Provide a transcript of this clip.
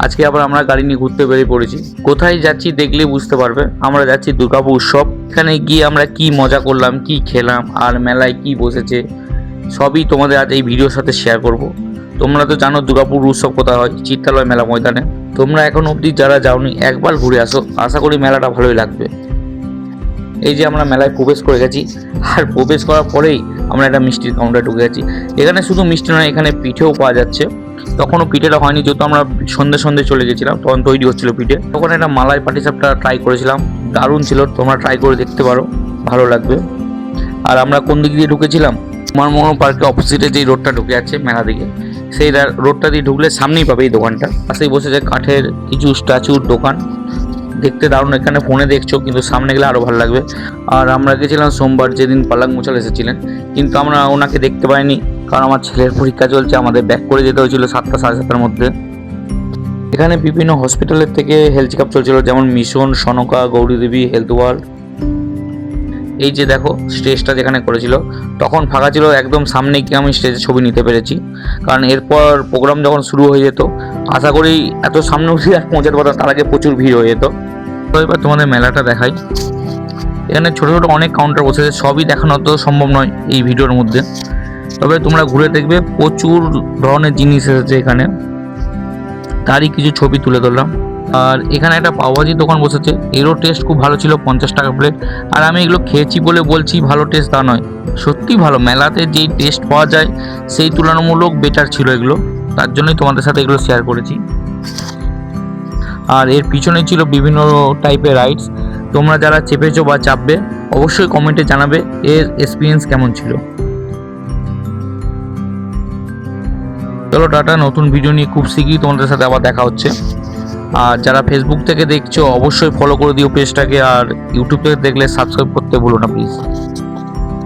আজকে আবার আমরা গাড়ি নিয়ে ঘুরতে বেরিয়ে পড়েছি। কোথায় যাচ্ছি দেখলেই বুঝতে পারবে। আমরা যাচ্ছি দুর্গাপুর উৎসব। এখানে গিয়ে আমরা কি মজা করলাম, কি খেলাম, আর মেলায় কি বসেছে সবই তোমাদের আজ এই ভিডিওর সাথে শেয়ার করব। তোমরা তো জানো দুর্গাপুর উৎসব কোথায় হয়, চিত্রালয় মেলা ময়দানে। তোমরা এখন অবধি যারা যাওনি একবার ঘুরে আসো, আশা করি মেলাটা ভালোই লাগবে। এই যে আমরা মেলায় প্রবেশ করে গেছি, আর প্রবেশ করার পরেই আমরা একটা মিষ্টির কাউন্টারে ঢুকে গেছি। এখানে শুধু মিষ্টি নয়, এখানে পিঠেও পাওয়া যাচ্ছে। তখনও পিঠেটা হয়নি, যেহেতু আমরা সন্ধ্যে চলে গেছিলাম, তখন তৈরি হচ্ছিল পিঠে। তখন একটা মালাই পাটিসাপটা ট্রাই করেছিলাম, দারুণ ছিল। তোমরা ট্রাই করে দেখতে পারো, ভালো লাগবে। আর আমরা কোন দিক দিয়ে ঢুকেছিলাম, কুমার মোহন পার্কের অপোজিটে যেই রোডটা ঢুকে যাচ্ছে মেলা দিকে, সেই রোডটা দিয়ে ঢুকলে সামনেই পাবে এই দোকানটা। পাশেই বসেছে কাঠের কিছু স্ট্যাচুর দোকান, দেখতে দারুণ। এখানে ফোনে দেখছো, কিন্তু সামনে গেলে আরও ভালো লাগবে। আর আমরা গেছিলাম সোমবার, যেদিন পালাক মুচাল এসেছিলেন, কিন্তু আমরা ওনাকে দেখতে পাইনি, কারণ আমার ছেলের পরীক্ষা চলছে। আমাদের ব্যাক করে যেতে হয়েছিল 7টা সাড়ে 7টার মধ্যে। এখানে বিভিন্ন হসপিটালের থেকে হেলথ চেক আপ চলছিল, যেমন mission, Sonka, Gouri Devi, health world. এই যে দেখো স্টেজটা যেখানে করেছিল, তখন ফাঁকা ছিল। একদম সামনে গিয়ে আমি স্টেজে ছবি নিতে পেরেছি, কারণ এরপর প্রোগ্রাম যখন শুরু হয়ে যেত, আশা করি এত সামনে উঠে আর পৌঁছাতে পারতাম, তার আগে প্রচুর ভিড় হয়ে যেত। তো এবার তোমাদের মেলাটা দেখাই। এখানে ছোটো ছোটো অনেক কাউন্টার বসেছে, সবই দেখানো তো সম্ভব নয় এই ভিডিওর মধ্যে, তবে তোমরা ঘুরে দেখবে প্রচুর ধরনের জিনিস এসেছে এখানে, তারই কিছু ছবি তুলে ধরলাম। আর এখানে একটা পাওভাজি দোকান বসেছে, এরও টেস্ট খুব ভালো ছিল, 50 টাকা প্লেট। আর আমি এগুলো খেয়েছি বলে বলছি ভালো টেস্ট, তা নয়, সত্যি ভালো। মেলাতে যেই টেস্ট পাওয়া যায় সেই তুলনামূলক বেটার ছিল এগুলো, তার জন্যই তোমাদের সাথে এগুলো শেয়ার করেছি। আর এর পিছনে ছিল বিভিন্ন টাইপের রাইডস। তোমরা যারা চেপেছো বা চাপবে, অবশ্যই কমেন্টে জানাবে এর এক্সপিরিয়েন্স কেমন ছিল। চলো টাটা, নতুন ভিডিও নিয়ে খুব শীঘ্রই তোমাদের সাথে আবার দেখা হচ্ছে। আর যারা ফেসবুক থেকে দেখছো অবশ্যই ফলো করে দিও পেজটাকে, আর ইউটিউব থেকে দেখলে সাবস্ক্রাইব করতে ভুলো না প্লিজ।